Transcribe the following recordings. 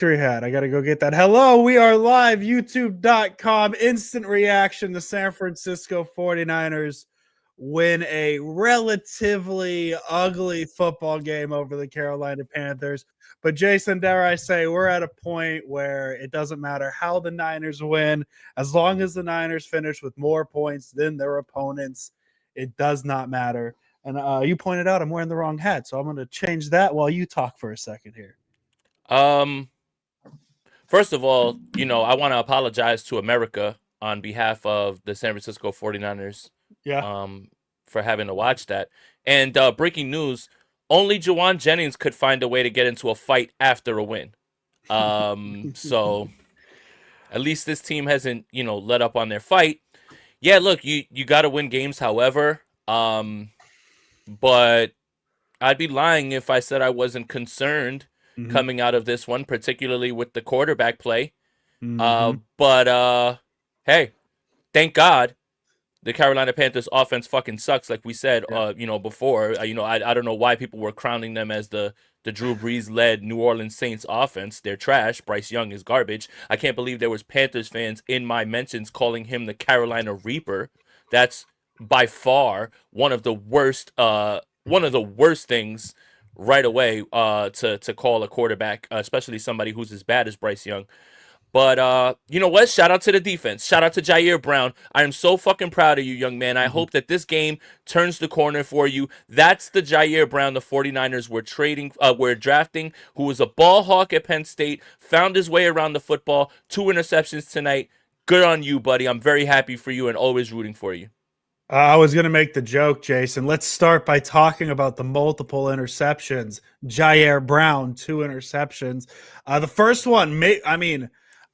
Hat. I got to go get that. Hello, we are live, youtube.com. Instant reaction. The San Francisco 49ers win a relatively ugly football game over the Carolina Panthers. But Jason, dare I say, we're at a point where it doesn't matter how the Niners win. As long as the Niners finish with more points than their opponents, it does not matter. And you pointed out I'm wearing the wrong hat, so I'm going to change that while you talk for a second here. Um, First of all, I want to apologize to America on behalf of the San Francisco 49ers Yeah. um, for having to watch that. And breaking news, only Jawan Jennings could find a way to get into a fight after a win. So at least this team hasn't, let up on their fight. Yeah, look, you got to win games, however. But I'd be lying if I said I wasn't concerned coming out of this one, particularly with the quarterback play. But hey, thank God the Carolina Panthers offense fucking sucks, like we said, before. I don't know why people were crowning them as the Drew Brees led New Orleans Saints offense. They're trash. Bryce Young is garbage. I can't believe there was Panthers fans in my mentions calling him the Carolina Reaper. That's by far one of the worst things right away to call a quarterback, especially somebody who's as bad as Bryce Young. But you know what? Shout out to the defense. Shout out to Jair Brown. I am so fucking proud of you, young man. I hope that this game turns the corner for you. That's the Jair Brown the 49ers were drafting, who was a ball hawk at Penn State, found his way around the football, 2 interceptions tonight. Good on you, buddy. I'm very happy for you and always rooting for you. I was going to make the joke, Jason. Let's start by talking about the multiple interceptions. Jair Brown, 2 interceptions. The first one,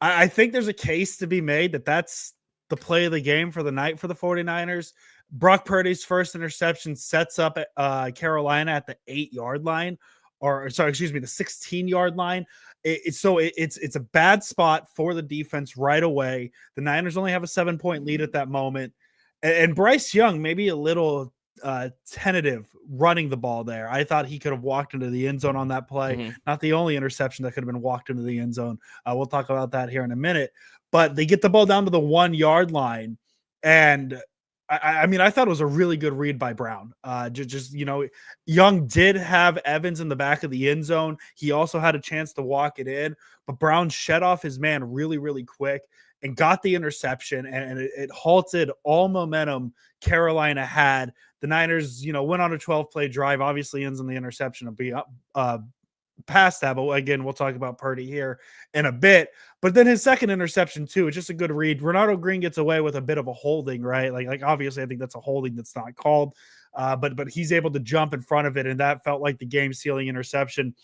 I think there's a case to be made that that's the play of the game for the night for the 49ers. Brock Purdy's first interception sets up Carolina at the 8-yard line, the 16-yard line. It's a bad spot for the defense right away. The Niners only have a 7-point lead at that moment. And Bryce Young maybe a little tentative running the ball there. I thought he could have walked into the end zone on that play. Not the only interception that could have been walked into the end zone. We'll talk about that here in a minute. But they get the ball down to the 1-yard line. And I thought it was a really good read by Brown. Young did have Evans in the back of the end zone. He also had a chance to walk it in. But Brown shed off his man really, really quick and got the interception, and it halted all momentum Carolina had. The Niners, went on a 12-play drive, obviously ends in the interception of being past that. But again, we'll talk about Purdy here in a bit. But then his second interception too, it's just a good read. Renardo Green gets away with a bit of a holding, right? Like obviously, I think that's a holding that's not called, but he's able to jump in front of it, and that felt like the game-sealing interception.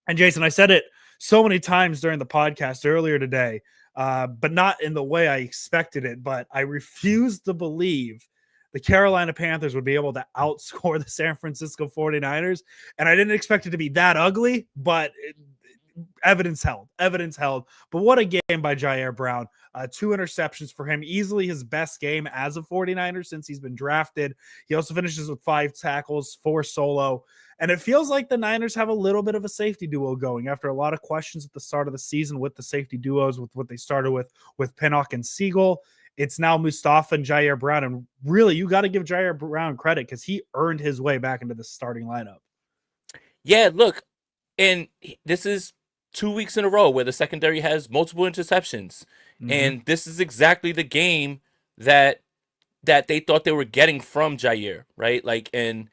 And Jason, I said it so many times during the podcast earlier today, but not in the way I expected it. But I refuse to believe the Carolina Panthers would be able to outscore the San Francisco 49ers. And I didn't expect it to be that ugly, but evidence held. But what a game by Jair Brown. 2 interceptions for him. Easily his best game as a 49er since he's been drafted. He also finishes with 5 tackles, 4 solo. And it feels like the Niners have a little bit of a safety duo going after a lot of questions at the start of the season with the safety duos, with what they started with Pinnock and Siegel. It's now Mustafa and Jair Brown. And really, you got to give Jair Brown credit because he earned his way back into the starting lineup. Yeah, look, and this is 2 weeks in a row where the secondary has multiple interceptions. And this is exactly the game that they thought they were getting from Jair, right? And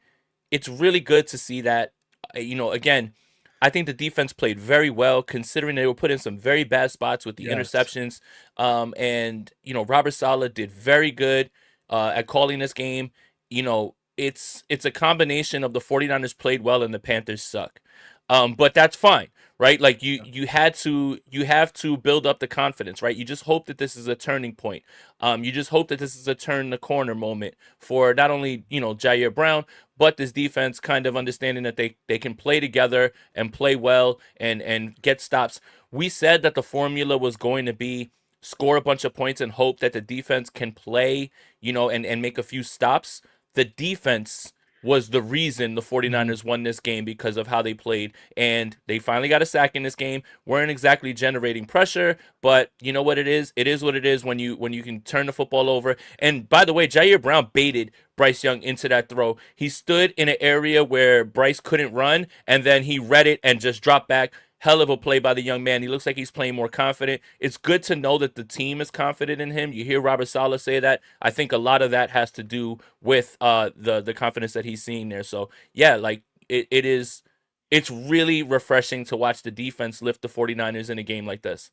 it's really good to see that, again, I think the defense played very well considering they were put in some very bad spots with the interceptions. And Robert Saleh did very good at calling this game. It's a combination of the 49ers played well and the Panthers suck. But that's fine, right? Like you have to build up the confidence, right? You just hope that this is a turning point. You just hope that this is a turn the corner moment for not only, Jair Brown, but this defense kind of understanding that they can play together and play well and get stops. We said that the formula was going to be score a bunch of points and hope that the defense can play, and make a few stops. The defense was the reason the Mm-hmm. 49ers won this game because of how they played. And they finally got a sack in this game. Weren't exactly generating pressure, but you know what it is? It is what it is when you can turn the football over. And by the way, Jair Brown baited Bryce Young into that throw. He stood in an area where Bryce couldn't run, and then he read it and just dropped back. Hell of a play by the young man. He looks like he's playing more confident. It's good to know that the team is confident in him. You hear Robert Saleh say that. I think a lot of that has to do with the confidence that he's seeing there. So yeah, like it is it's really refreshing to watch the defense lift the 49ers in a game like this.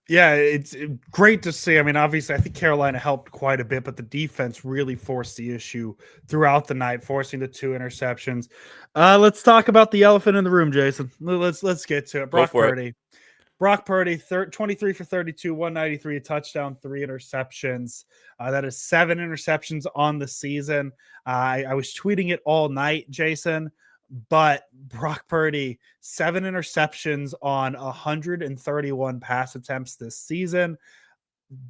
Yeah, it's great to see. I mean, obviously, I think Carolina helped quite a bit, but the defense really forced the issue throughout the night, forcing the 2 interceptions. Let's talk about the elephant in the room, Jason. Let's get to it. Go for it. Brock Purdy, 23 for 32, 193, a touchdown, 3 interceptions. That is 7 interceptions on the season. I was tweeting it all night, Jason, but Brock Purdy, 7 interceptions on 131 pass attempts this season.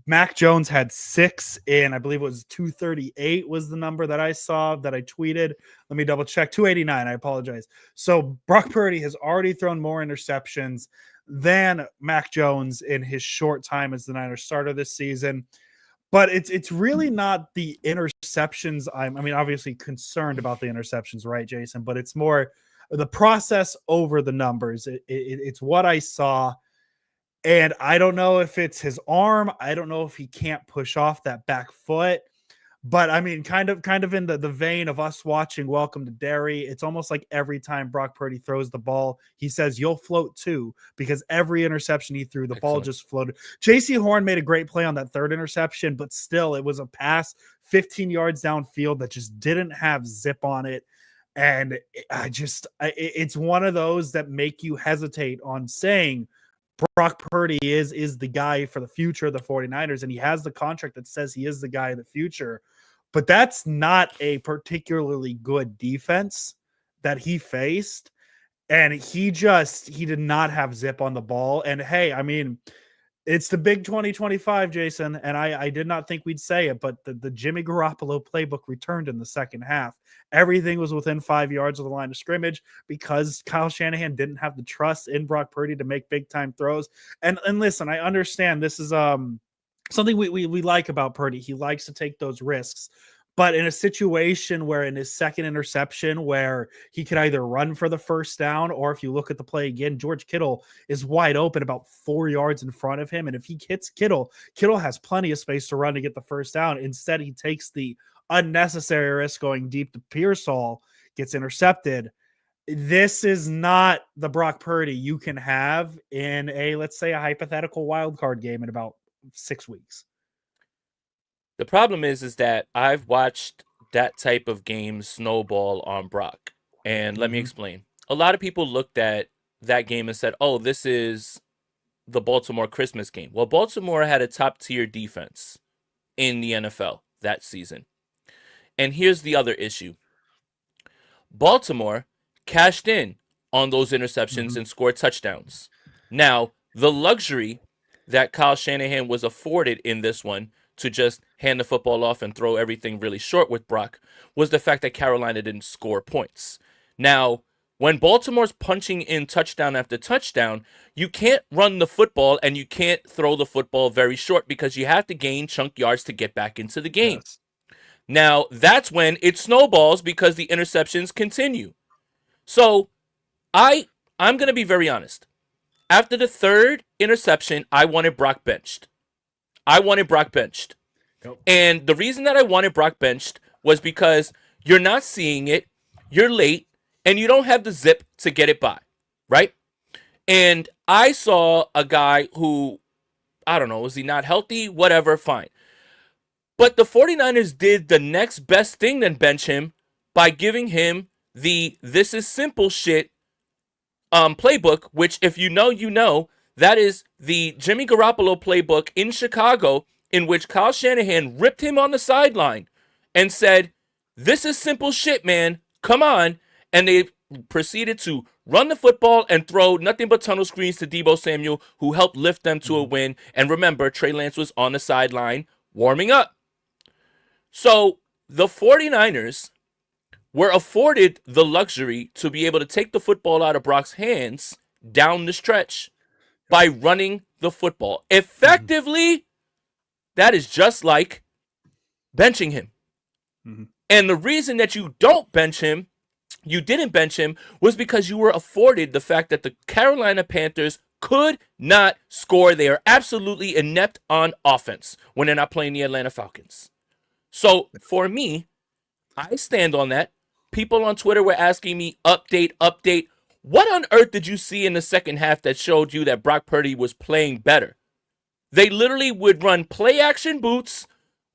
Mac Jones had 6 in, I believe it was 238 was the number that I saw that I tweeted. Let me double check. 289. I apologize. So Brock Purdy has already thrown more interceptions than Mac Jones in his short time as the Niners starter this season. But it's really not the interceptions. I mean, obviously concerned about the interceptions, right, Jason? But it's more the process over the numbers. It's what I saw. And I don't know if it's his arm. I don't know if he can't push off that back foot. But I mean, kind of in the vein of us watching Welcome to Derry, it's almost like every time Brock Purdy throws the ball, he says, "You'll float too," because every interception he threw, the ball Excellent. just floated. JC Horn made a great play on that 3rd interception, but still, it was a pass 15 yards downfield that just didn't have zip on it. And it's one of those that make you hesitate on saying Brock Purdy is the guy for the future of the 49ers, and he has the contract that says he is the guy of the future. But that's not a particularly good defense that he faced. And he did not have zip on the ball. And hey, I mean, it's the big 2025, Jason. And I did not think we'd say it, but the Jimmy Garoppolo playbook returned in the second half. Everything was within 5 yards of the line of scrimmage because Kyle Shanahan didn't have the trust in Brock Purdy to make big time throws. And listen, I understand this is something we like about Purdy. He likes to take those risks. But in a situation where in his 2nd interception, where he could either run for the first down, or if you look at the play again, George Kittle is wide open about 4 yards in front of him. And if he hits Kittle, Kittle has plenty of space to run to get the first down. Instead, he takes the unnecessary risk going deep to Pearsall, gets intercepted. This is not the Brock Purdy you can have in let's say, a hypothetical wild card game in about 6 weeks. The problem is that I've watched that type of game snowball on Brock. And let me Mm-hmm. explain. A lot of people looked at that game and said, "Oh, this is the Baltimore Christmas game." Well, Baltimore had a top-tier defense in the NFL that season. And here's the other issue. Baltimore cashed in on those interceptions Mm-hmm. and scored touchdowns. Now, the luxury that Kyle Shanahan was afforded in this one to just hand the football off and throw everything really short with Brock was the fact that Carolina didn't score points. Now, when Baltimore's punching in touchdown after touchdown, you can't run the football and you can't throw the football very short because you have to gain chunk yards to get back into the game. Yes. Now, that's when it snowballs because the interceptions continue. So, I'm going to be very honest. After the 3rd interception, I wanted Brock benched. I wanted Brock benched. Yep. And the reason that I wanted Brock benched was because you're not seeing it, you're late, and you don't have the zip to get it by, right? And I saw a guy who, I don't know, was he not healthy? Whatever, fine. But the 49ers did the next best thing than bench him by giving him the "this is simple" shit playbook, which, if you know, you know, that is the Jimmy Garoppolo playbook in Chicago, in which Kyle Shanahan ripped him on the sideline and said, "This is simple shit, man. Come on." And they proceeded to run the football and throw nothing but tunnel screens to Deebo Samuel, who helped lift them to a win. And remember, Trey Lance was on the sideline warming up. So the 49ers were afforded the luxury to be able to take the football out of Brock's hands down the stretch by running the football. Effectively, that is just like benching him. Mm-hmm. And the reason that you didn't bench him, was because you were afforded the fact that the Carolina Panthers could not score. They are absolutely inept on offense when they're not playing the Atlanta Falcons. So for me, I stand on that. People on Twitter were asking me, update. What on earth did you see in the second half that showed you that Brock Purdy was playing better? They literally would run play action boots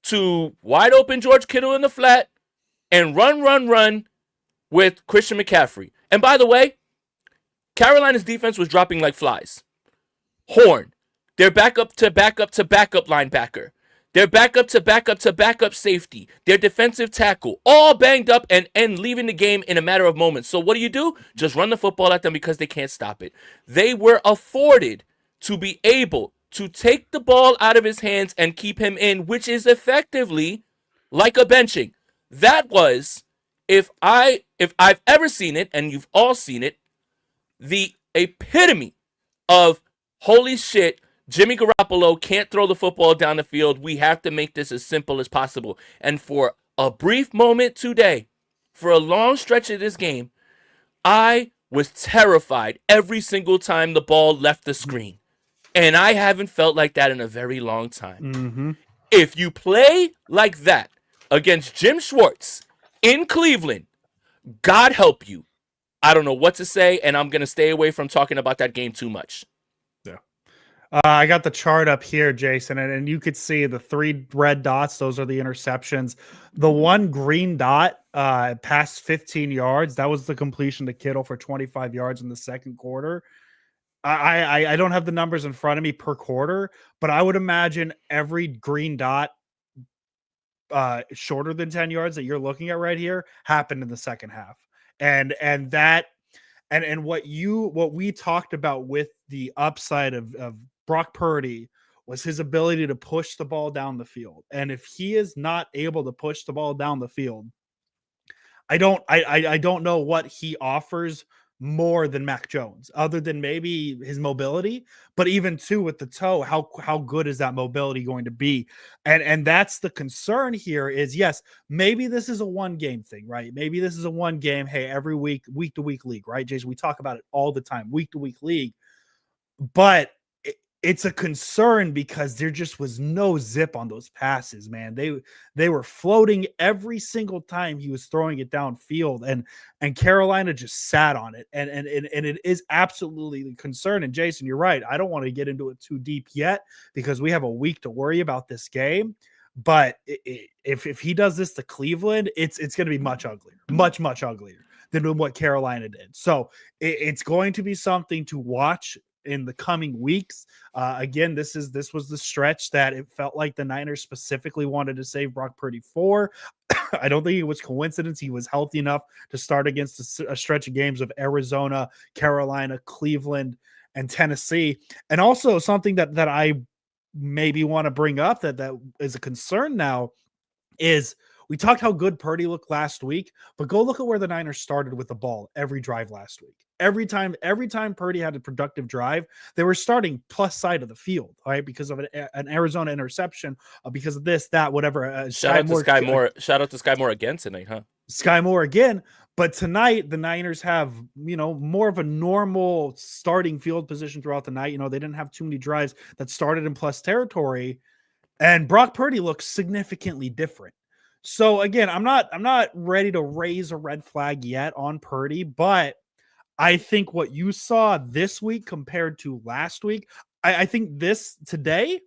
to wide open George Kittle in the flat and run with Christian McCaffrey. And by the way, Carolina's defense was dropping like flies. Horn, their backup to backup to backup linebacker. Their backup to backup to backup safety. Their defensive tackle. All banged up and leaving the game in a matter of moments. So what do? Just run the football at them because they can't stop it. They were afforded to be able to take the ball out of his hands and keep him in, which is effectively like a benching. That was, if I've ever seen it, and you've all seen it, the epitome of holy shit, Jimmy Garoppolo can't throw the football down the field. We have to make this as simple as possible. And for a brief moment today, for a long stretch of this game, I was terrified every single time the ball left the screen. And I haven't felt like that in a very long time. Mm-hmm. If you play like that against Jim Schwartz in Cleveland, God help you. I don't know what to say, and I'm going to stay away from talking about that game too much. Yeah. I got the chart up here, Jason, and you could see the 3 red dots. Those are the interceptions. The 1 green dot past 15 yards, that was the completion to Kittle for 25 yards in the second quarter. I don't have the numbers in front of me per quarter, but I would imagine every green dot shorter than 10 yards that you're looking at right here happened in the second half. And what we talked about with the upside of Brock Purdy was his ability to push the ball down the field. And if he is not able to push the ball down the field, I don't know what he offers more than Mac Jones, other than maybe his mobility. But even too with the toe, how good is that mobility going to be? And that's the concern here is, yes, maybe this is a 1 game thing, right? Maybe this is a 1 game. Hey, every week to week league, right? Jason, we talk about it all the time, week to week league. But it's a concern because there just was no zip on those passes, man. They were floating every single time he was throwing it downfield, and Carolina just sat on it, and it is absolutely a concern. And Jason, you're right. I don't want to get into it too deep yet because we have a week to worry about this game. But if he does this to Cleveland, it's going to be much uglier, much uglier than what Carolina did. So it's going to be something to watch in the coming weeks. Again, this was the stretch that it felt like the Niners specifically wanted to save Brock Purdy for. I don't think it was coincidence. He was healthy enough to start against a stretch of games of Arizona, Carolina, Cleveland, and Tennessee. And also something that I maybe want to bring up that is a concern now is we talked how good Purdy looked last week, but go look at where the Niners started with the ball every drive last week. Every time Purdy had a productive drive, they were starting plus side of the field, right? Because of an Arizona interception, because of this, that, whatever. Shout out to Sky Moore. Shout out to Sky Moore again tonight, huh? Sky Moore again. But tonight, the Niners have, more of a normal starting field position throughout the night. They didn't have too many drives that started in plus territory. And Brock Purdy looks significantly different. So again, I'm not ready to raise a red flag yet on Purdy, but I think what you saw this week compared to last week, I think this today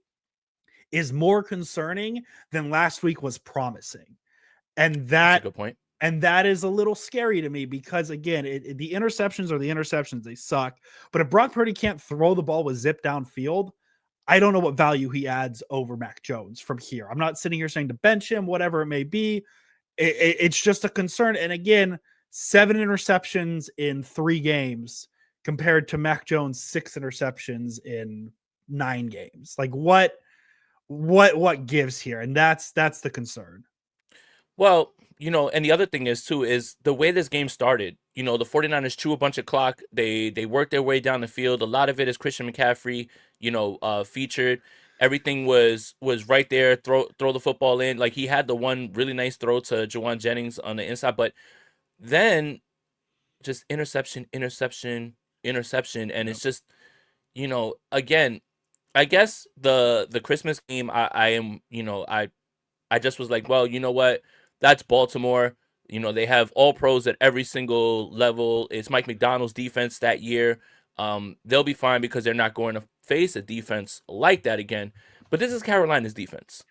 is more concerning than last week was promising. And that's a good point. And that is a little scary to me because, again, the interceptions are the interceptions. They suck. But if Brock Purdy can't throw the ball with zip downfield, I don't know what value he adds over Mac Jones from here. I'm not sitting here saying to bench him, whatever it may be. It's just a concern. And again, 7 interceptions in 3 games compared to Mac Jones' 6 interceptions in 9 games. Like what gives here? And that's the concern. Well, and the other thing is too is the way this game started. The 49ers chew a bunch of clock. They work their way down the field. A lot of it is Christian McCaffrey, featured. Everything was right there. Throw the football in. Like he had the one really nice throw to Jawan Jennings on the inside, but then just interception, interception, interception, and it's just again, I guess the Christmas game I am I just was like, well, you know what? That's Baltimore. They have all pros at every single level. It's Mike McDonald's defense that year. They'll be fine because they're not going to face a defense like that again. But this is Carolina's defense.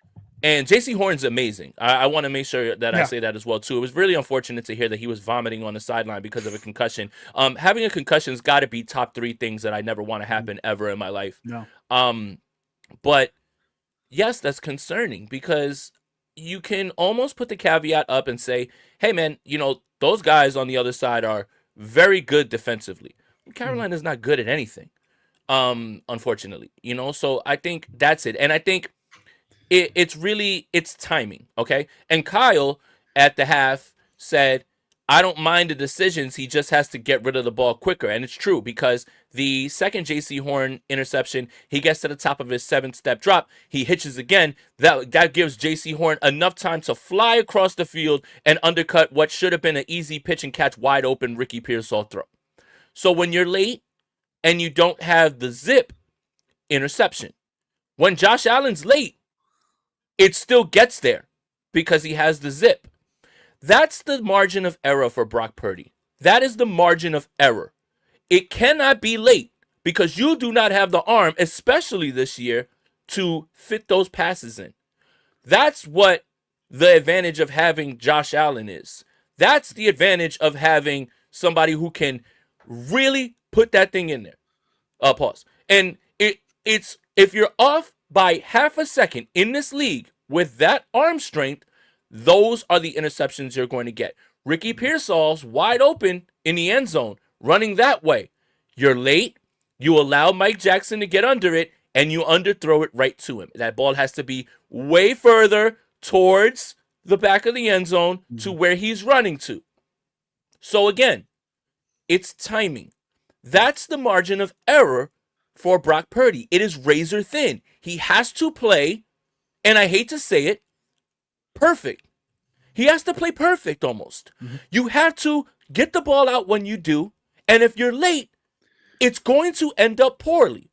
And J.C. Horn's amazing. I want to make sure that I say that as well, too. It was really unfortunate to hear that he was vomiting on the sideline because of a concussion. Having a concussion's got to be top 3 things that I never want to happen ever in my life. No. But, yes, that's concerning because you can almost put the caveat up and say, hey, man, those guys on the other side are very good defensively. Carolina's not good at anything, unfortunately. So I think that's it. And I think it's timing, okay? And Kyle at the half said, I don't mind the decisions. He just has to get rid of the ball quicker. And it's true because the second J.C. Horn interception, he gets to the top of his 7-step drop. He hitches again. That gives J.C. Horn enough time to fly across the field and undercut what should have been an easy pitch and catch wide open Ricky Pearsall throw. So when you're late and you don't have the zip, interception. When Josh Allen's late, it still gets there because he has the zip. That's the margin of error for Brock Purdy. That is the margin of error. It cannot be late because you do not have the arm, especially this year, to fit those passes in. That's what the advantage of having Josh Allen is. That's the advantage of having somebody who can really put that thing in there. Pause. And it's if you're off by half a second in this league with that arm strength, those are the interceptions you're going to get. Ricky Pearsall's wide open in the end zone, running that way. You're late. You allow Mike Jackson to get under it, and you underthrow it right to him. That ball has to be way further towards the back of the end zone to where he's running to. So again, it's timing. That's the margin of error for Brock Purdy. It is razor thin. He has to play, and I hate to say it, perfect. He has to play perfect almost. You have to get the ball out when you do, and if you're late, it's going to end up poorly.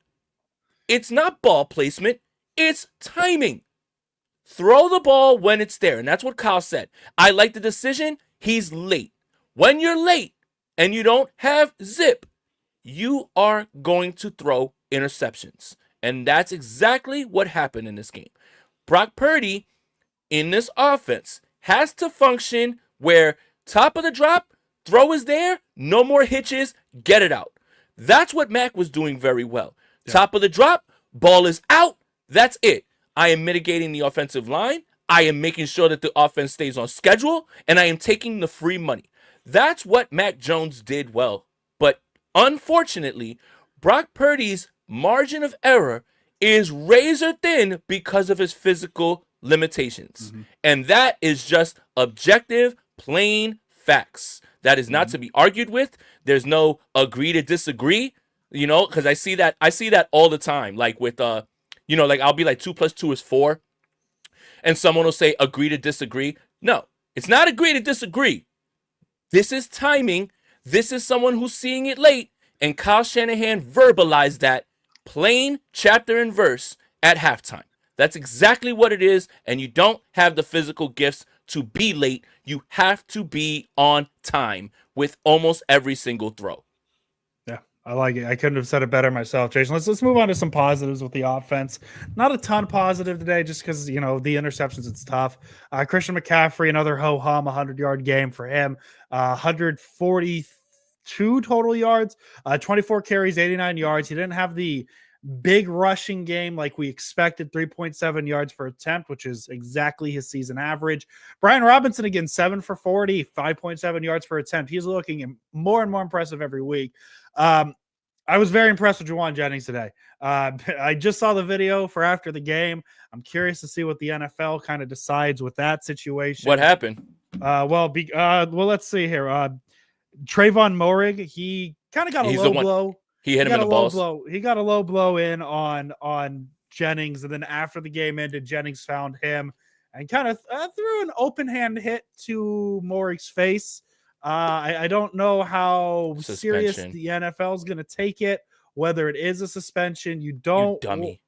It's not ball placement, it's timing. Throw the ball when it's there, and that's what Kyle said. I like the decision. He's late. When you're late and you don't have zip, you are going to throw interceptions, and that's exactly what happened in this game. Brock Purdy in this offense has to function where top of the drop, throw is there, no more hitches, get it out. That's what Mac was doing very well. Yeah. Top of the drop, ball is out, that's it. I am mitigating the offensive line. I am making sure that the offense stays on schedule, and I am taking the free money. That's what Mac Jones did well. But unfortunately, Brock Purdy's margin of error is razor thin because of his physical limitations. And that is just objective, plain facts. That is not to be argued with. There's no agree to disagree, because I see that all the time. Like with like I'll be like 2 + 2 is 4. And someone will say agree to disagree. No, it's not agree to disagree. This is timing. This is someone who's seeing it late. And Kyle Shanahan verbalized that plain chapter and verse at halftime. That's exactly what it is, and you don't have the physical gifts to be late. You have to be on time with almost every single throw. Yeah, I like it. I couldn't have said it better myself, Jason. Let's move on to some positives with the offense. Not a ton positive today just because, the interceptions, it's tough. Christian McCaffrey, another ho-hum, 100-yard game for him. 142 total yards, 24 carries, 89 yards. He didn't have the big rushing game like we expected, 3.7 yards per attempt, which is exactly his season average. Brian Robinson, again, 7 for 40, 5.7 yards per attempt. He's looking more and more impressive every week. I was very impressed with Jawan Jennings today. I just saw the video for after the game. I'm curious to see what the NFL kind of decides with that situation. What happened? Let's see here. Trayvon Morig, he kind of got a He's the low one. blow. He hit him in the balls. He got a low blow in on Jennings, and then after the game ended, Jennings found him and kind of threw an open hand hit to Morig's face. I don't know how serious Suspension. the NFL is going to take it. Whether it is a suspension, You dummy.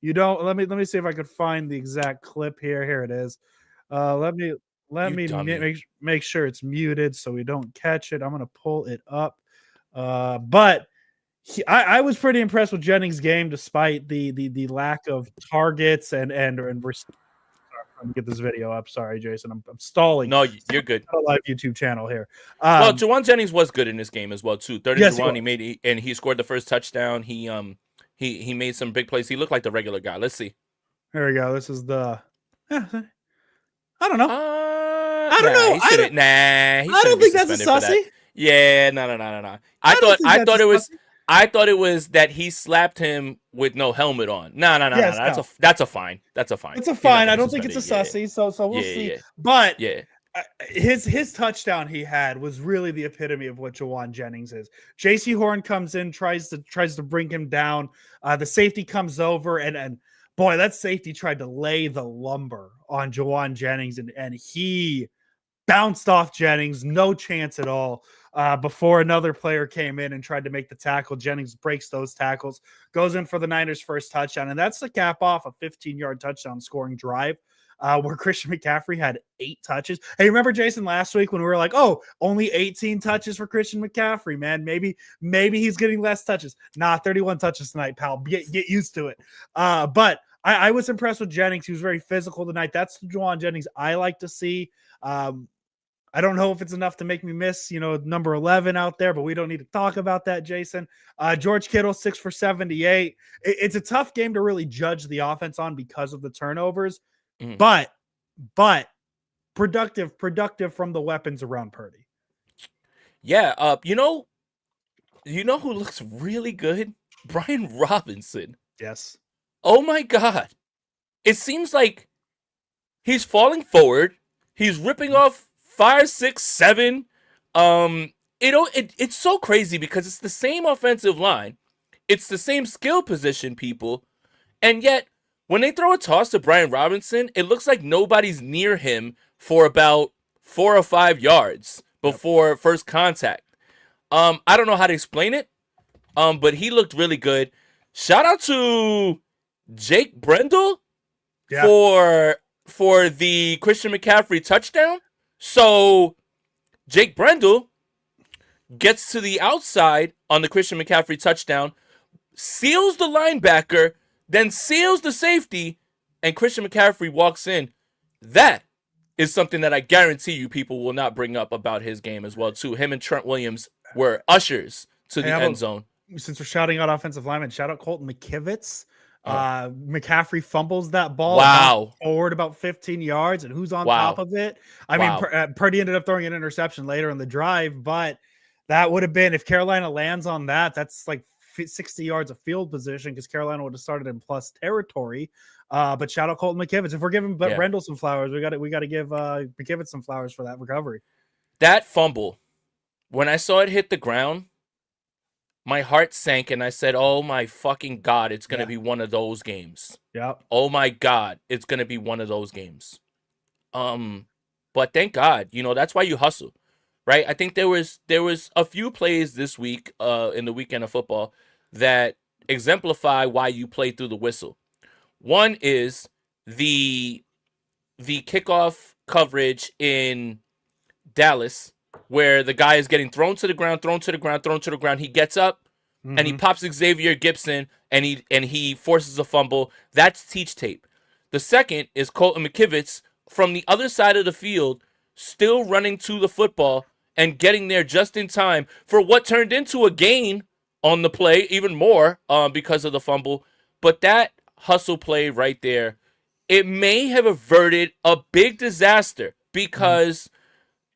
You don't. Let me see if I could find the exact clip here. Here it is. Let me You dummy. make sure it's muted so we don't catch it. I'm gonna pull it up. But I was pretty impressed with Jennings' game despite the lack of targets and we're trying to get this video up. Sorry, Jason, I'm stalling. No, you're good. A live YouTube channel here. Well, Juwan Jennings was good in this game as well too. Third and Yes, Juwan, he scored the first touchdown. He made some big plays. He looked like the regular guy. Let's see. There we go. This is the. I don't know. I don't know. He shouldn't be suspended for that. Yeah, no. I thought it was that he slapped him with no helmet on. No. That's a fine. That's a fine. It's a fine. I don't think it's a sussy. So we'll see. Yeah. But yeah. His touchdown he had was really the epitome of what Juwan Jennings is. J.C. Horn comes in, tries to bring him down. The safety comes over, and boy, that safety tried to lay the lumber on Juwan Jennings, and he bounced off Jennings, no chance at all. Before another player came in and tried to make the tackle, Jennings breaks those tackles, goes in for the Niners' first touchdown, and that's the cap off a 15-yard touchdown scoring drive. Where Christian McCaffrey had 8 touches. Hey, remember, Jason, last week when we were like, oh, only 18 touches for Christian McCaffrey, man. Maybe he's getting less touches. Nah, 31 touches tonight, pal. Get used to it. But I was impressed with Jennings. He was very physical tonight. That's the Juwan Jennings I like to see. I don't know if it's enough to make me miss, number 11 out there, but we don't need to talk about that, Jason. George Kittle, 6 for 78. It's a tough game to really judge the offense on because of the turnovers. Mm. But productive from the weapons around Purdy. Yeah, you know who looks really good? Brian Robinson. Yes. Oh my God. It seems like he's falling forward. He's ripping off 5, 6, 7. It's so crazy because it's the same offensive line. It's the same skill position people. And yet when they throw a toss to Brian Robinson, it looks like nobody's near him for about 4 or 5 yards before first contact. I don't know how to explain it, but he looked really good. Shout out to Jake Brendel for the Christian McCaffrey touchdown. So Jake Brendel gets to the outside on the Christian McCaffrey touchdown, seals the linebacker, then seals the safety, and Christian McCaffrey walks in. That is something that I guarantee you people will not bring up about his game as well, too. Him and Trent Williams were ushers to the end zone. Since we're shouting out offensive linemen, shout out Colton McKivitz. McCaffrey fumbles that ball. Wow. Forward about 15 yards, and who's on top of it? I mean, Purdy ended up throwing an interception later in the drive, but that would have been, if Carolina lands on that, that's like 60 yards of field position because Carolina would have started in plus territory. But shout out Colton McKivitz. If we're giving Brendel some flowers, we got to give McKivitz some flowers for that recovery. That fumble, when I saw it hit the ground, my heart sank and I said, "Oh my fucking God, it's gonna be one of those games." Yeah. Oh my God, it's gonna be one of those games. But thank God, that's why you hustle. Right, I think there was a few plays this week in the weekend of football that exemplify why you play through the whistle. One is the kickoff coverage in Dallas where the guy is getting thrown to the ground. He gets up and he pops Xavier Gipson and he forces a fumble. That's teach tape. The second is Colton McKivitz from the other side of the field, still running to the football and getting there just in time for what turned into a gain on the play, even more because of the fumble. But that hustle play right there, it may have averted a big disaster because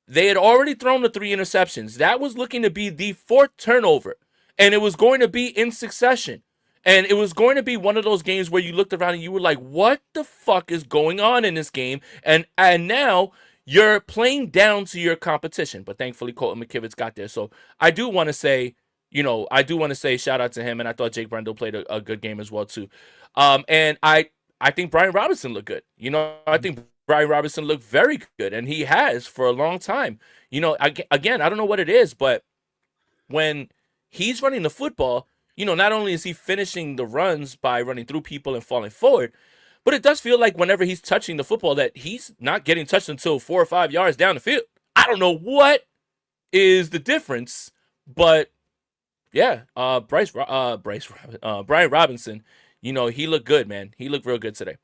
they had already thrown the 3 interceptions. That was looking to be the 4th turnover, and it was going to be in succession. And it was going to be one of those games where you looked around and you were like, what the fuck is going on in this game? And now you're playing down to your competition. But thankfully, Colton McKivitz got there. So I do want to say, shout out to him. And I thought Jake Brendel played a good game as well too. And I think Brian Robinson looked good. I think Brian Robinson looked very good, and he has for a long time. Again, I don't know what it is, but when he's running the football, not only is he finishing the runs by running through people and falling forward, but it does feel like whenever he's touching the football that he's not getting touched until 4 or 5 yards down the field. I don't know what is the difference, but yeah, Brian Robinson, he looked good, man. He looked real good today.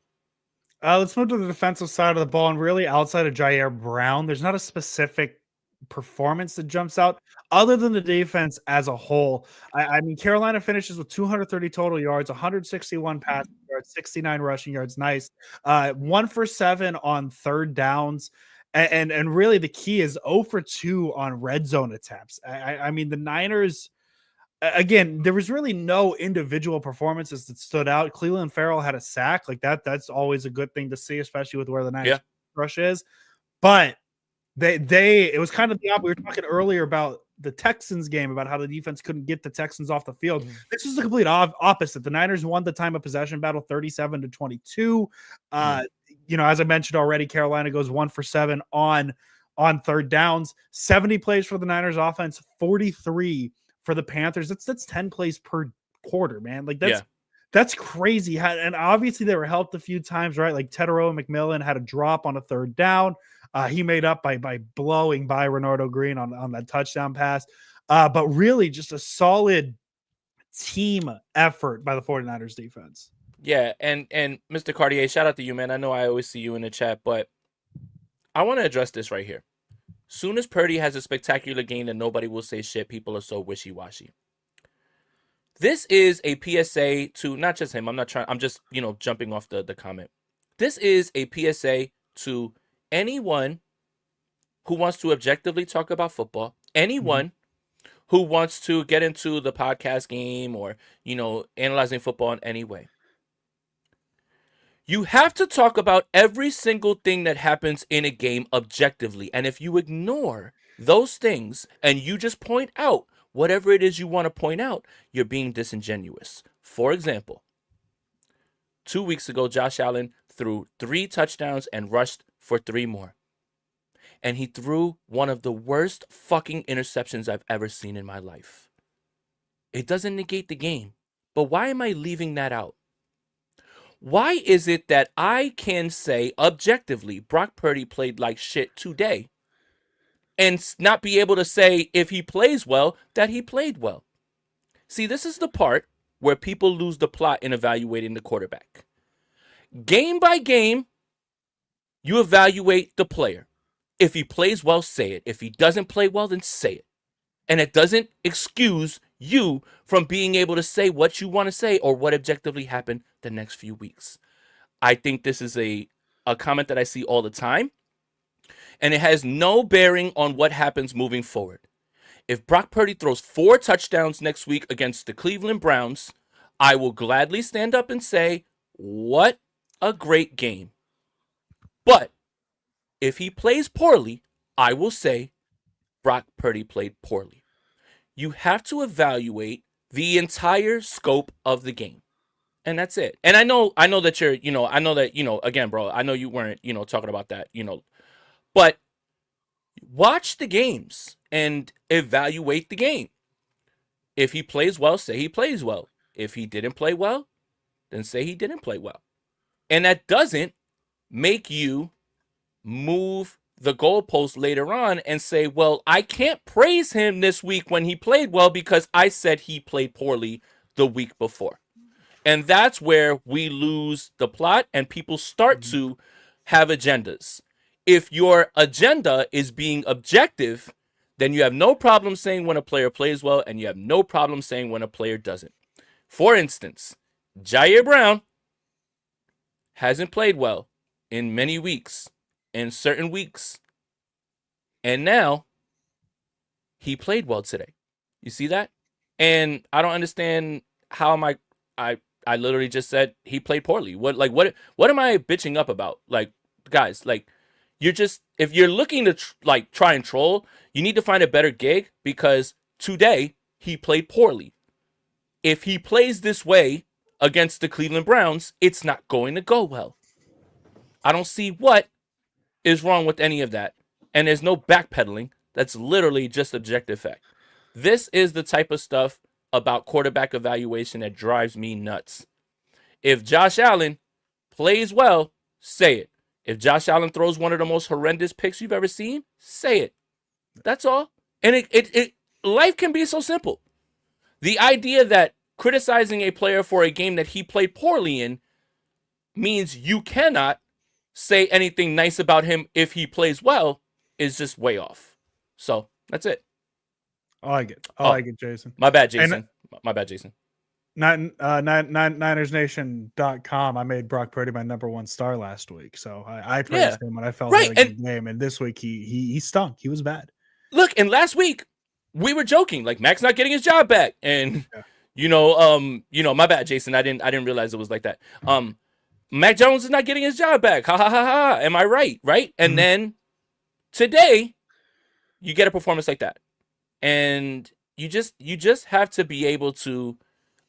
Let's move to the defensive side of the ball, and really outside of Jair Brown, there's not a specific performance that jumps out other than the defense as a whole. I mean, Carolina finishes with 230 total yards, 161 passing yards, 69 rushing yards. Nice. 1 for 7 on third downs. And really the key is 0 for 2 on red zone attempts. I mean, the Niners, again, there was really no individual performances that stood out. Cleveland Farrell had a sack like that. That's always a good thing to see, especially with where the Niners rush is. But it was kind of the opposite. We were talking earlier about the Texans game, about how the defense couldn't get the Texans off the field. Mm-hmm. This is the complete opposite. The Niners won the time of possession battle 37-22. As I mentioned already, Carolina goes 1 for 7 on third downs. 70 plays for the Niners offense, 43 for the Panthers. That's 10 plays per quarter, man. Like that's crazy. And obviously they were helped a few times, right? Like Tedero and McMillan had a drop on a third down. He made up by blowing by Renardo Green on that touchdown pass. But really just a solid team effort by the 49ers defense. Yeah, and Mr. Cartier, shout out to you, man. I know I always see you in the chat, but I want to address this right here. Soon as Purdy has a spectacular game and nobody will say shit, people are so wishy-washy. This is a PSA to not just him. I'm just, jumping off the comment. This is a PSA to anyone who wants to objectively talk about football, anyone who wants to get into the podcast game or, analyzing football in any way. You have to talk about every single thing that happens in a game objectively. And if you ignore those things and you just point out whatever it is you want to point out, you're being disingenuous. For example, 2 weeks ago, Josh Allen threw 3 touchdowns and rushed for 3 more. And he threw one of the worst fucking interceptions I've ever seen in my life. It doesn't negate the game. But why am I leaving that out? Why is it that I can say objectively Brock Purdy played like shit today and not be able to say if he plays well that he played well? See, this is the part where people lose the plot in evaluating the quarterback. Game by game, you evaluate the player. If he plays well, say it. If he doesn't play well, then say it. And it doesn't excuse you from being able to say what you want to say or what objectively happened the next few weeks. I think this is a comment that I see all the time, and it has no bearing on what happens moving forward. If Brock Purdy throws 4 touchdowns next week against the Cleveland Browns, I will gladly stand up and say, what a great game. But if he plays poorly, I will say Brock Purdy played poorly. You have to evaluate the entire scope of the game. And that's it. And I know that you're, again, bro, I know you weren't, talking about that, but watch the games and evaluate the game. If he plays well, say he plays well. If he didn't play well, then say he didn't play well. And that doesn't make you move the goalpost later on and say, well, I can't praise him this week when he played well because I said he played poorly the week before. And that's where we lose the plot and people start to have agendas. If your agenda is being objective, then you have no problem saying when a player plays well and you have no problem saying when a player doesn't. For instance, Jair Brown hasn't played well in many weeks. In certain weeks. And now he played well today. You see that? And I don't understand how I literally just said he played poorly. What am I bitching up about? Like, guys, like, you're just if you're looking to like try and troll, you need to find a better gig because today he played poorly. If he plays this way against the Cleveland Browns, it's not going to go well. I don't see what is wrong with any of that. And there's no backpedaling. That's literally just objective fact. This is the type of stuff about quarterback evaluation that drives me nuts. If Josh Allen plays well, say it. If Josh Allen throws one of the most horrendous picks you've ever seen, say it. That's all. And life can be so simple. The idea that criticizing a player for a game that he played poorly in means you cannot say anything nice about him if he plays well is just way off. So that's it. I like it. I like it, Jason. My bad, Jason. My bad, Jason. NinersNation.com. I made Brock Purdy my number one star last week. So I praised him when I felt he had a good game. And this week he stunk. He was bad. Look, and last week we were joking, like Mac's not getting his job back. And my bad, Jason. I didn't realize it was like that. Mac Jones is not getting his job back. Ha ha ha ha. Am I right? Right? And then today, you get a performance like that. And you just have to be able to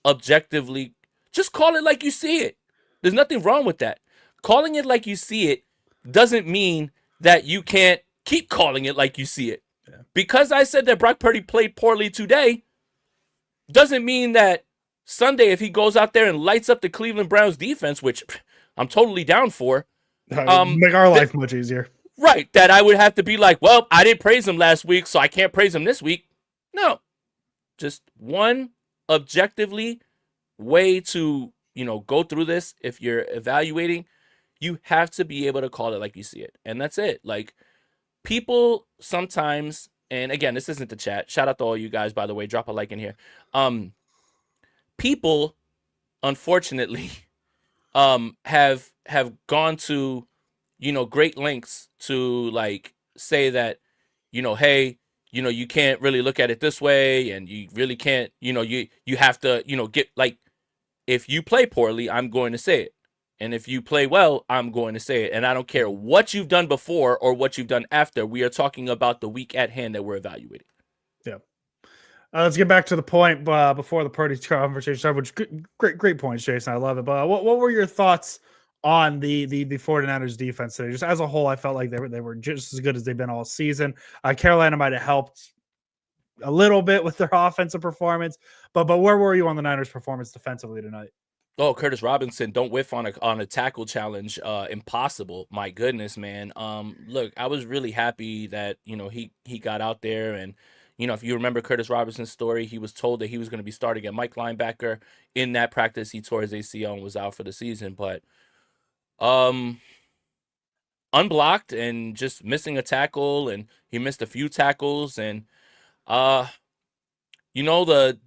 objectively just call it like you see it. There's nothing wrong with that. Calling it like you see it doesn't mean that you can't keep calling it like you see it. Yeah. Because I said that Brock Purdy played poorly today doesn't mean that Sunday, if he goes out there and lights up the Cleveland Browns defense, which I'm totally down for, make our life much easier. Right, that I would have to be like, well, I didn't praise him last week, so I can't praise him this week. No, just one objectively way to, go through this. If you're evaluating, you have to be able to call it like you see it. And that's it. Like, people sometimes, and again, this isn't the chat. Shout out to all you guys, by the way. Drop a like in here. People, unfortunately, have gone to, great lengths to like say that, hey, you can't really look at it this way, and you really can't, you have to, get like, if you play poorly, I'm going to say it. And if you play well, I'm going to say it. And I don't care what you've done before or what you've done after. We are talking about the week at hand that we're evaluating. Yeah. Let's get back to the point before the Purdy conversation started, which great points, Jason. I love it. But what were your thoughts on the 49ers defense today? Just as a whole, I felt like they were just as good as they've been all season. Carolina might have helped a little bit with their offensive performance, but where were you on the Niners' performance defensively tonight? Oh, Curtis Robinson, don't whiff on a tackle challenge. Impossible. My goodness, man. Look, I was really happy that, he got out there. And, if you remember Curtis Robinson's story, he was told that he was going to be starting at Mike linebacker. In that practice, he tore his ACL and was out for the season. But unblocked and just missing a tackle, and he missed a few tackles. And, the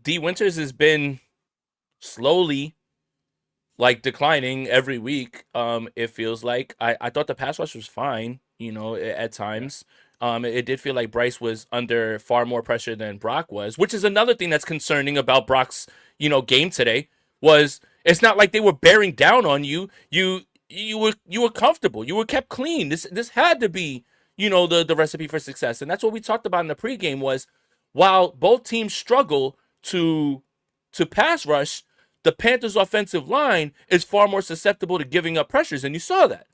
D Winters has been slowly declining every week. It feels like I thought the pass rush was fine, at times. It did feel like Bryce was under far more pressure than Brock was, which is another thing that's concerning about Brock's, game today. Was it's not like they were bearing down on you. You were comfortable. You were kept clean. This had to be, the recipe for success. And that's what we talked about in the pregame was while both teams struggle to pass rush, the Panthers' offensive line is far more susceptible to giving up pressures, and you saw that.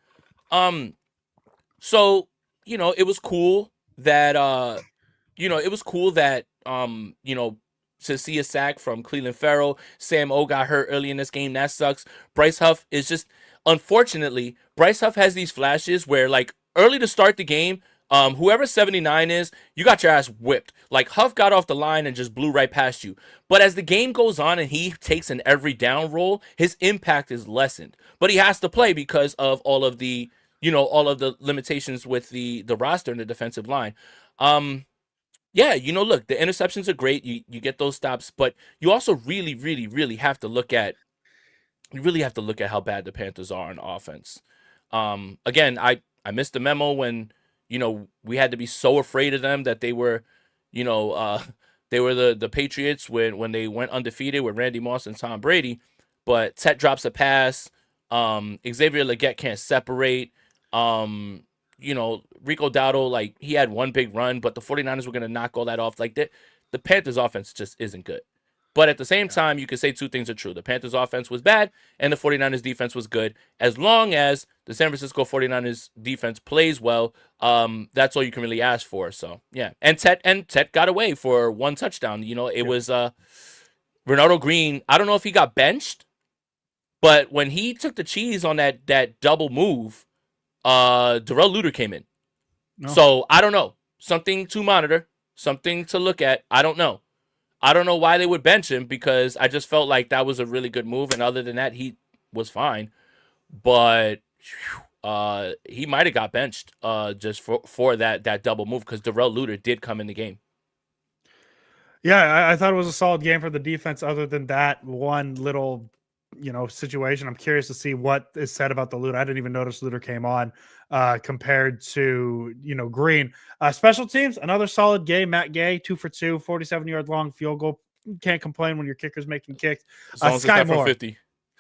So, it was cool that to see a sack from Cleveland Farrell. Sam O got hurt early in this game. That sucks. Bryce Huff is just, unfortunately, Bryce Huff has these flashes where, early to start the game, whoever 79 is, you got your ass whipped. Huff got off the line and just blew right past you. But as the game goes on and he takes an every down role, his impact is lessened. But he has to play because of all of the limitations with the roster and the defensive line. Look, the interceptions are great. You get those stops, but you also really, really, really have to look at how bad the Panthers are on offense. Again, I missed the memo when we had to be so afraid of them that they were, they were the Patriots when they went undefeated with Randy Moss and Tom Brady. But Tet drops a pass. Xavier Legette can't separate. Rico Dowdle, like, he had one big run, but the 49ers were going to knock all that off. Like, the Panthers offense just isn't good. But at the same time, you could say two things are true. The Panthers offense was bad, and the 49ers defense was good. As long as the San Francisco 49ers defense plays well, that's all you can really ask for. So, yeah. And Tet got away for one touchdown. It was Ronaldo Green. I don't know if he got benched, but when he took the cheese on that double move, Darrell Luter came in. No. So I don't know. Something to monitor, something to look at. I don't know. I don't know why they would bench him, because I just felt like that was a really good move. And other than that, he was fine. But he might have got benched just for that double move, because Darrell Luter did come in the game. Yeah, I thought it was a solid game for the defense. Other than that one little, situation, I'm curious to see what is said about the Luter. I didn't even notice Luter came on compared to Green. Special teams, another solid game. Matt Gay, 2 for 2, 47-yard long field goal. Can't complain when your kicker's making kicks. Sky Moore, 50.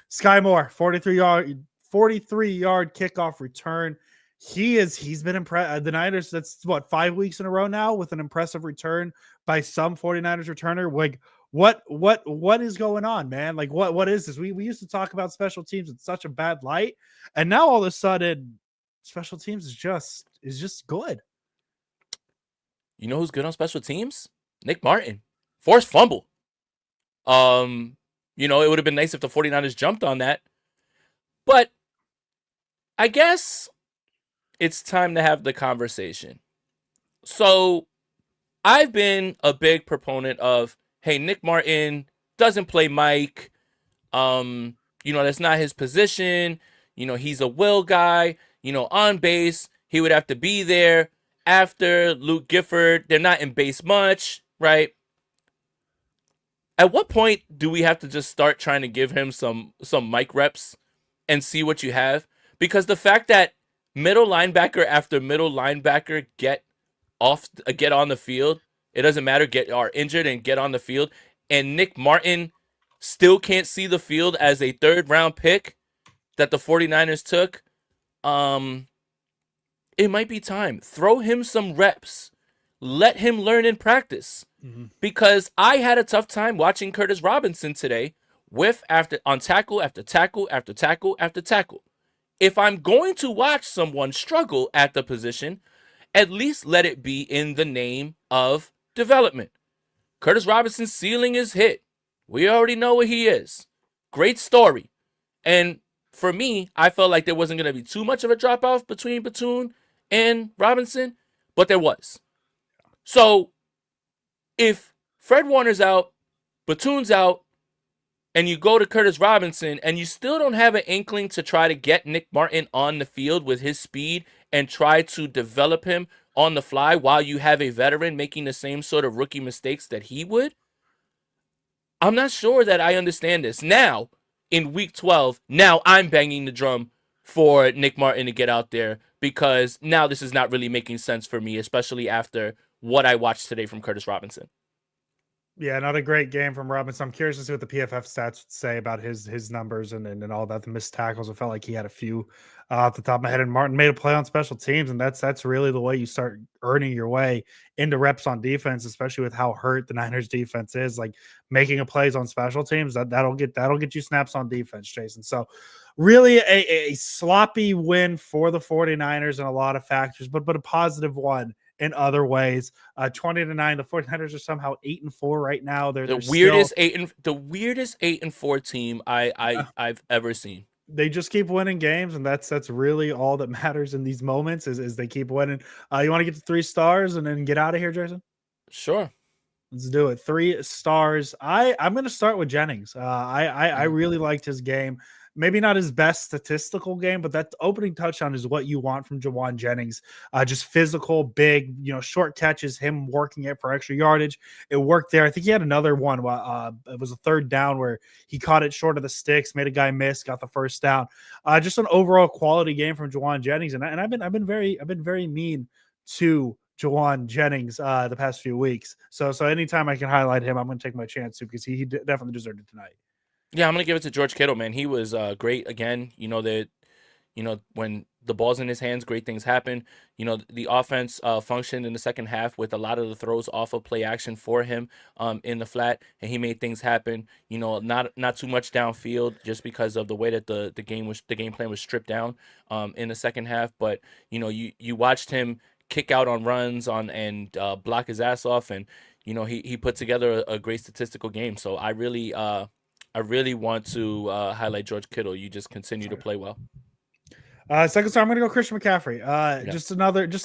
Sky Moore, 43-yard kickoff return. He's been impressed. The Niners, that's what, 5 weeks in a row now with an impressive return by some 49ers returner. Like, what is going on, man? Like, what is this? We used to talk about special teams in such a bad light, and now all of a sudden special teams is just good. You know who's good on special teams? Nick Martin. Forced fumble. It would have been nice if the 49ers jumped on that. But I guess it's time to have the conversation. So I've been a big proponent of, hey, Nick Martin doesn't play Mike. That's not his position. He's a will guy. On base, he would have to be there. After Luke Gifford, they're not in base much, right? At what point do we have to just start trying to give him some Mike reps and see what you have? Because the fact that middle linebacker after middle linebacker get on the field, it doesn't matter, are injured and get on the field, and Nick Martin still can't see the field as a 3rd-round pick that the 49ers took, it might be time. Throw him some reps. Let him learn in practice. Mm-hmm. Because I had a tough time watching Curtis Robinson today on tackle after tackle after tackle after tackle. If I'm going to watch someone struggle at the position, at least let it be in the name of development. Curtis Robinson's ceiling is hit. We already know what he is. Great story. And for me, I felt like there wasn't going to be too much of a drop-off between Batoon and Robinson, but there was. So if Fred Warner's out, Batoon's out, and you go to Curtis Robinson, and you still don't have an inkling to try to get Nick Martin on the field with his speed and try to develop him on the fly while you have a veteran making the same sort of rookie mistakes that he would, I'm not sure that I understand this. Now, in week 12, now I'm banging the drum for Nick Martin to get out there, because now this is not really making sense for me, especially after what I watched today from Curtis Robinson. Yeah, not a great game from Robinson. I'm curious to see what the PFF stats would say about his numbers and all that. The missed tackles, I felt like he had a few off the top of my head. And Martin made a play on special teams, and that's really the way you start earning your way into reps on defense, especially with how hurt the Niners defense is. Like, making a plays on special teams, that'll get you snaps on defense, Jason. So really a sloppy win for the 49ers in a lot of factors, but a positive one in other ways. 20-9. The 49ers are somehow 8-4 right now. They're the weirdest 8-4 team I've ever seen. They just keep winning games, and that's really all that matters in these moments is they keep winning. You want to get to 3 stars and then get out of here, Jason? Sure. Let's do it. 3 stars. I'm going to start with Jennings. I really liked his game. Maybe not his best statistical game, but that opening touchdown is what you want from Jauan Jennings. Just physical, big, short catches, him working it for extra yardage. It worked there. I think he had another one. It was a 3rd down where he caught it short of the sticks, made a guy miss, got the 1st down. Just an overall quality game from Jauan Jennings, and I've been very mean to Jauan Jennings the past few weeks. So anytime I can highlight him, I'm going to take my chance to, because he definitely deserved it tonight. Yeah, I'm going to give it to George Kittle, man. He was great again. when the ball's in his hands, great things happen. The offense functioned in the second half with a lot of the throws off of play action for him in the flat, and he made things happen. Not too much downfield just because of the way that the game plan was stripped down in the second half. But you watched him kick out on runs and block his ass off, and he put together a great statistical game. So I really want to highlight George Kittle. You just continue to play well. Second star, I'm going to go Christian McCaffrey. Yeah. Just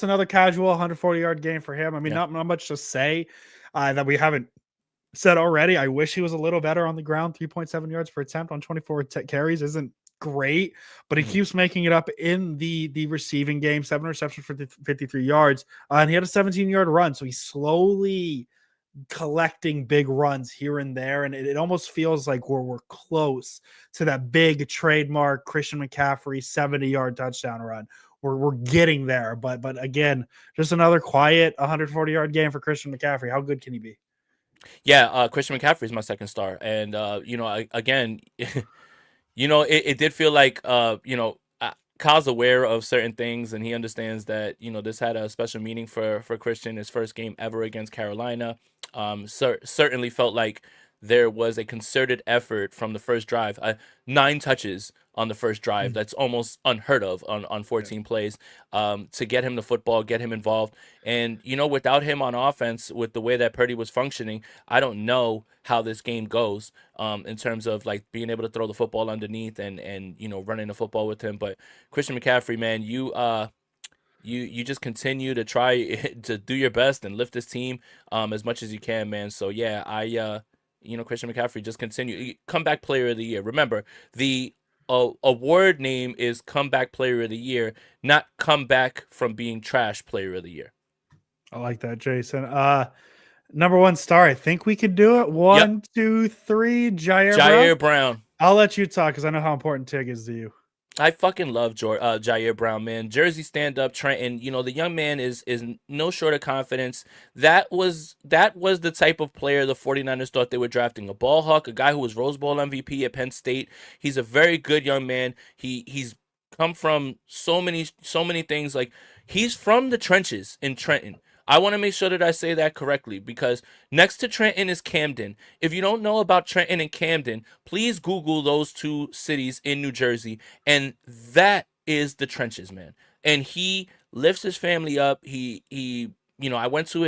another casual 140-yard game for him. I mean, not much to say that we haven't said already. I wish he was a little better on the ground. 3.7 yards per attempt on 24 carries isn't great, but he keeps making it up in the receiving game. 7 receptions for 53 yards, and he had a 17-yard run. So he's slowly collecting big runs here and there, and it almost feels like we're close to that big trademark Christian McCaffrey 70-yard touchdown run. We're getting there, but again, just another quiet 140-yard game for Christian McCaffrey. How good can he be? Yeah, Christian McCaffrey is my second star, and again, it did feel like Kyle's aware of certain things, and he understands that this had a special meaning for Christian, his first game ever against Carolina. Certainly felt like there was a concerted effort from the first drive. 9 touches on the first drive. That's almost unheard of on 14 plays. To get him the football, get him involved. And, without him on offense, with the way that Purdy was functioning, I don't know how this game goes in terms of like being able to throw the football underneath and running the football with him. But Christian McCaffrey, man, you just continue to try to do your best and lift this team as much as you can, man. So yeah, Christian McCaffrey, just continue. Comeback Player of the Year. Remember, the award name is Comeback Player of the Year, not comeback from being trash Player of the Year. I like that, Jason. Number 1 star. I think we could do it. 1, 2, 3. Jair Brown. I'll let you talk because I know how important Tig is to you. I fucking love Jair Brown, man. Jersey stand up, Trenton. The young man is no short of confidence. That was the type of player the 49ers thought they were drafting. A ball hawk, a guy who was Rose Bowl MVP at Penn State. He's a very good young man. He's come from so many things. Like, he's from the trenches in Trenton. I want to make sure that I say that correctly, because next to Trenton is Camden. If you don't know about Trenton and Camden, please Google those 2 cities in New Jersey, and that is the trenches, man. And he lifts his family up. I went to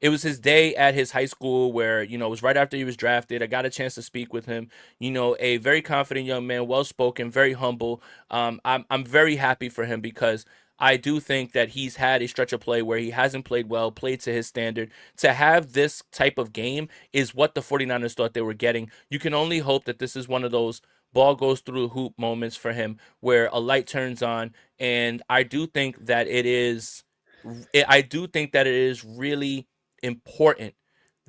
it was his day at his high school where, it was right after he was drafted. I got a chance to speak with him. A very confident young man, well-spoken, very humble. I'm very happy for him, because I do think that he's had a stretch of play where he hasn't played well, played to his standard. To have this type of game is what the 49ers thought they were getting. You can only hope that this is one of those ball goes through the hoop moments for him where a light turns on. And I do think that it is really important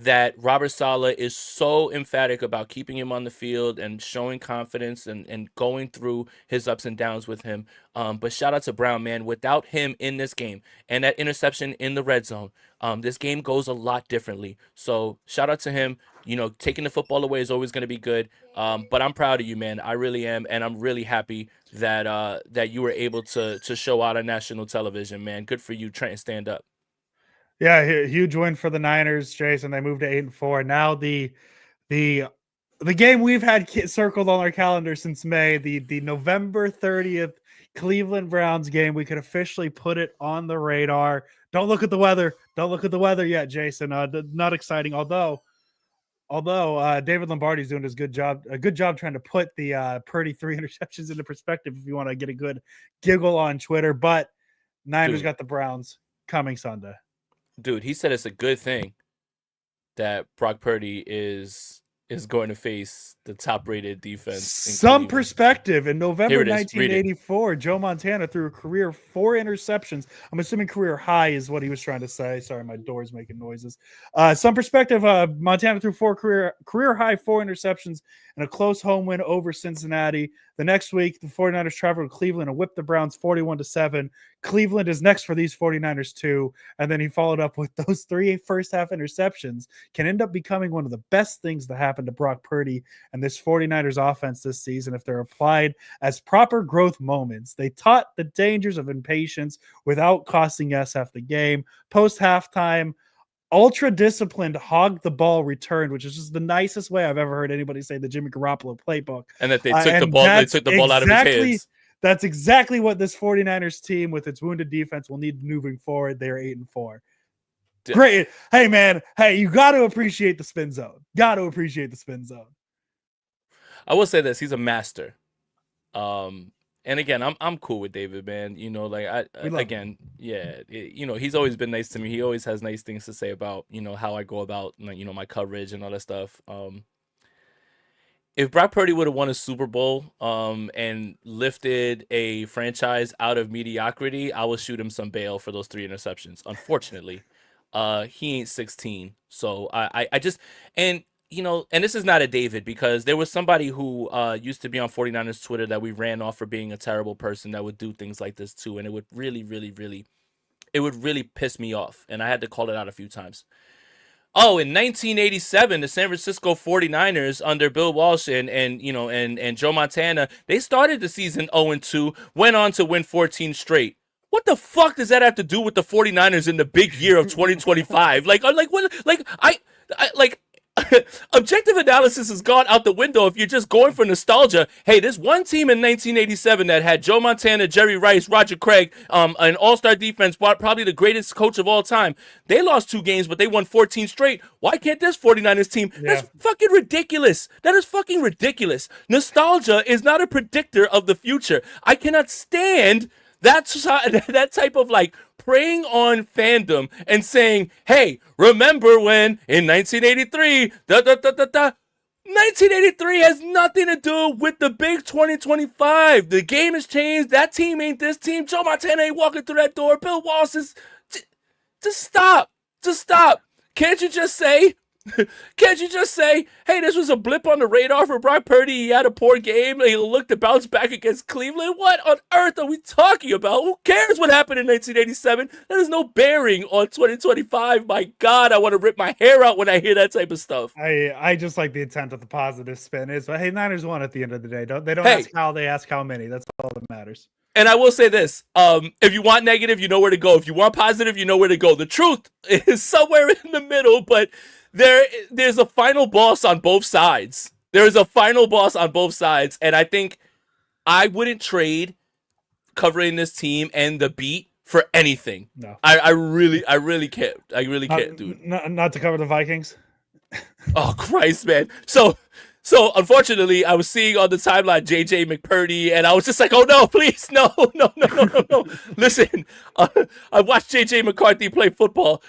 that Robert Saleh is so emphatic about keeping him on the field and showing confidence and going through his ups and downs with him. But shout out to Brown, man. Without him in this game and that interception in the red zone, this game goes a lot differently. So shout out to him. Taking the football away is always going to be good. But I'm proud of you, man. I really am. And I'm really happy that you were able to show out on national television, man. Good for you. Trenton, stand up. Yeah, huge win for the Niners, Jason. They moved to 8-4. Now the game we've had circled on our calendar since May, the November 30th Cleveland Browns game. We could officially put it on the radar. Don't look at the weather. Don't look at the weather yet, Jason. Not exciting. Although David Lombardi's doing a good job trying to put the Purdy 3 interceptions into perspective. If you want to get a good giggle on Twitter, but Niners got the Browns coming Sunday. Dude, he said it's a good thing that Brock Purdy is going to face the top-rated defense. Some perspective. In November 1984, Joe Montana threw a career 4 interceptions. I'm assuming career high is what he was trying to say. Sorry, my door's making noises. Some perspective. Montana threw career high 4 interceptions and a close home win over Cincinnati. The next week, the 49ers traveled to Cleveland and whipped the Browns 41-7. Cleveland is next for these 49ers too. And then he followed up with those 3 first-half interceptions. Can end up becoming one of the best things to happen happened to Brock Purdy and this 49ers offense this season if they're applied as proper growth moments. They taught the dangers of impatience without costing SF the game. Post halftime, ultra disciplined, hog the ball return, which is just the nicest way I've ever heard anybody say the Jimmy Garoppolo playbook. And that they took the ball, out of his hands. That's exactly what this 49ers team with its wounded defense will need moving forward. They are 8-4. Great. Hey, man. Hey, you got to appreciate the spin zone. Got to appreciate the spin zone. I will say this. He's a master. And again, I'm cool with David, man. You know, like he's always been nice to me. He always has nice things to say about, you know, how I go about, you know, my coverage and all that stuff. If Brock Purdy would have won a Super Bowl and lifted a franchise out of mediocrity, I will shoot him some bail for those 3 interceptions. Unfortunately, he ain't 16. So I just, and you know, and this is not a David, because there was somebody who used to be on 49ers Twitter that we ran off for being a terrible person that would do things like this too. And it would really, really, really, it would really piss me off. And I had to call it out a few times. Oh, in 1987, the San Francisco 49ers under Bill Walsh and Joe Montana, they started the season 0-2, went on to win 14 straight. What the fuck does that have to do with the 49ers in the big year of 2025? Objective analysis has gone out the window if you're just going for nostalgia. Hey, there's one team in 1987 that had Joe Montana, Jerry Rice, Roger Craig, an all-star defense, probably the greatest coach of all time. They lost 2 games, but they won 14 straight. Why can't this 49ers team? Yeah. That's fucking ridiculous. That is fucking ridiculous. Nostalgia is not a predictor of the future. I cannot stand that type of like preying on fandom and saying, hey, remember when in 1983, 1983 has nothing to do with the big 2025. The game has changed. That team ain't this team. Joe Montana ain't walking through that door. Bill Walsh is... Just stop. Just stop. Can't you just say, hey, this was a blip on the radar for Brock Purdy. He had a poor game. He looked to bounce back against Cleveland. What on earth are we talking about? Who cares what happened in 1987? That has no bearing on 2025. My God, I want to rip my hair out when I hear that type of stuff. I just like the intent of the positive spin is, but hey, Niners won at the end of the day. They don't ask how, they ask how many. That's all that matters. And I will say this, if you want negative, you know where to go. If you want positive, you know where to go. The truth is somewhere in the middle, but there's a final boss on both sides. There is a final boss on both sides, and I think I wouldn't trade covering this team and the beat for anything. No. I really can't. I really can't, dude. Not to cover the Vikings? Oh, Christ, man. So unfortunately, I was seeing on the timeline JJ McPurdy, and I was just like, "Oh no, please, no." Listen, I watched JJ McCarthy play football.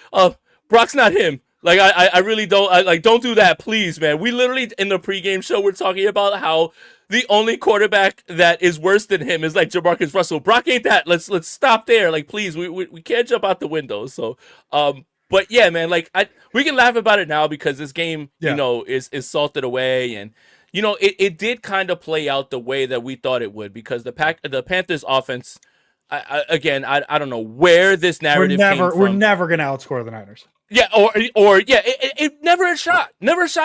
Brock's not him. Like I really don't. Don't do that, please, man. We literally in the pregame show we're talking about how the only quarterback that is worse than him is like Jamarcus Russell. Brock ain't that. Let's stop there. Like, please, we can't jump out the window. So But yeah, man, like we can laugh about it now because this game, you know, is salted away, and you know it did kind of play out the way that we thought it would because the Panthers offense, I don't know where this narrative came from. We're never gonna outscore the Niners. Yeah, it never a shot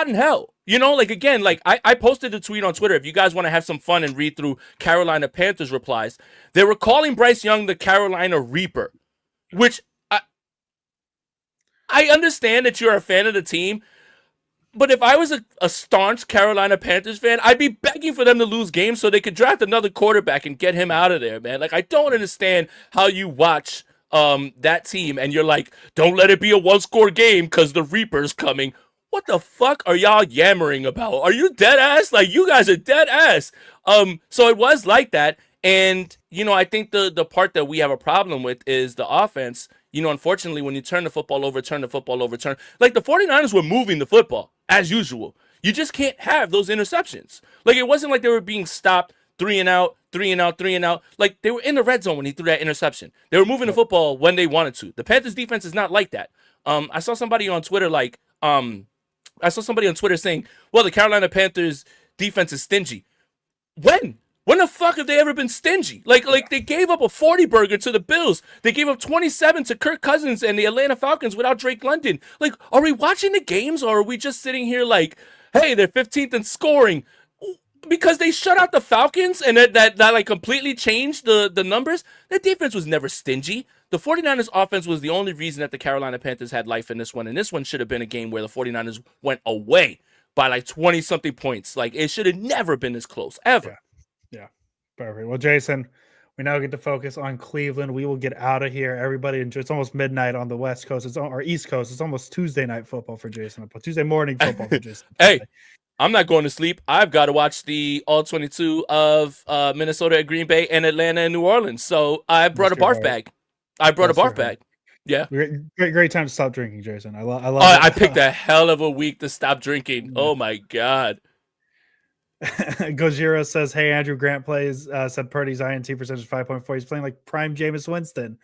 in hell. You know, like again, like I posted a tweet on Twitter. If you guys want to have some fun and read through Carolina Panthers replies, they were calling Bryce Young the Carolina Reaper, which. I understand that you're a fan of the team, but if I was a staunch Carolina Panthers fan, I'd be begging for them to lose games so they could draft another quarterback and get him out of there, man. Like, I don't understand how you watch that team and you're like, don't let it be a one-score game because the Reaper's coming. What the fuck are y'all yammering about? Are you dead ass? Like, you guys are dead ass. So it was like that. And, you know, I think the part that we have a problem with is the offense. You know, unfortunately, when you turn the football over, like the 49ers were moving the football as usual. You just can't have those interceptions. Like, it wasn't like they were being stopped 3 and out. Like, they were in the red zone when he threw that interception. They were moving the football when they wanted to. The Panthers defense is not like that. I saw somebody on Twitter saying, well, the Carolina Panthers defense is stingy. When the fuck have they ever been stingy? Like they gave up a 40-burger to the Bills. They gave up 27 to Kirk Cousins and the Atlanta Falcons without Drake London. Like, are we watching the games or are we just sitting here like, hey, they're 15th in scoring because they shut out the Falcons and that like completely changed the numbers. Their defense was never stingy. The 49ers offense was the only reason that the Carolina Panthers had life in this one. And this one should have been a game where the 49ers went away by like 20 something points. Like it should have never been this close ever. Yeah. Perfect. Well, Jason, we now get to focus on Cleveland. We will get out of here. Everybody enjoy. It's almost midnight on the West Coast. It's or East Coast. It's almost Tuesday night football for Jason. Tuesday morning football for Jason. Hey, I'm not going to sleep. I've got to watch the all 22 of Minnesota at Green Bay and Atlanta and New Orleans. So I brought a barf bag. Yeah. Great time to stop drinking, Jason. I love it. I picked a hell of a week to stop drinking. Oh my God. Gojira says, hey, Andrew Grant plays, said Purdy's INT percentage 5.4. He's playing like prime Jameis Winston.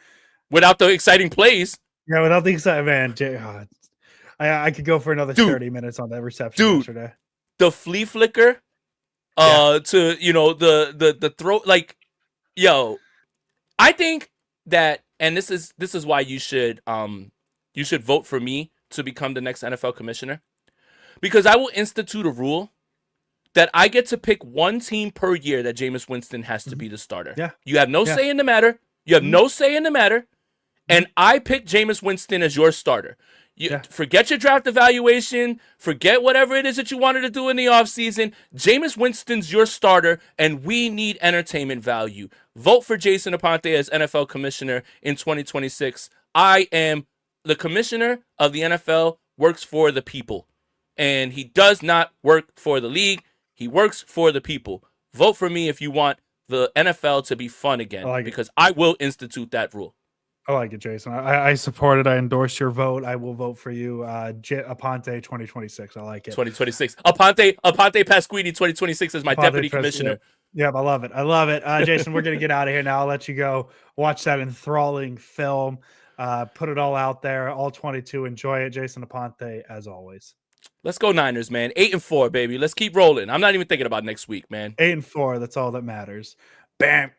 Without the exciting plays. Yeah, without the excitement, man. I could go for another 30 minutes on that reception yesterday. The flea flicker, to the throat, like, yo, I think that, and this is why you should vote for me to become the next NFL commissioner, because I will institute a rule that I get to pick one team per year that Jameis Winston has to be the starter. Yeah, you have no say in the matter. No say in the matter, and I pick Jameis Winston as your starter. Forget your draft evaluation. Forget whatever it is that you wanted to do in the offseason. Jameis Winston's your starter, and we need entertainment value. Vote for Jason Aponte as NFL commissioner in 2026. I am the commissioner of the NFL, works for the people, and he does not work for the league. He works for the people. Vote for me if you want the NFL to be fun again, because I will institute that rule. I like it, Jason. I support it. I endorse your vote. I will vote for you. Aponte 2026. I like it. 2026. Aponte Pasquini 2026 is my deputy commissioner. Yep, I love it. Jason, we're going to get out of here now. I'll let you go. Watch that enthralling film. Put it all out there. All 22. Enjoy it. Jason Aponte, as always. Let's go Niners, man. 8-4, baby. Let's keep rolling. I'm not even thinking about next week, man. 8-4. That's all that matters. Bam.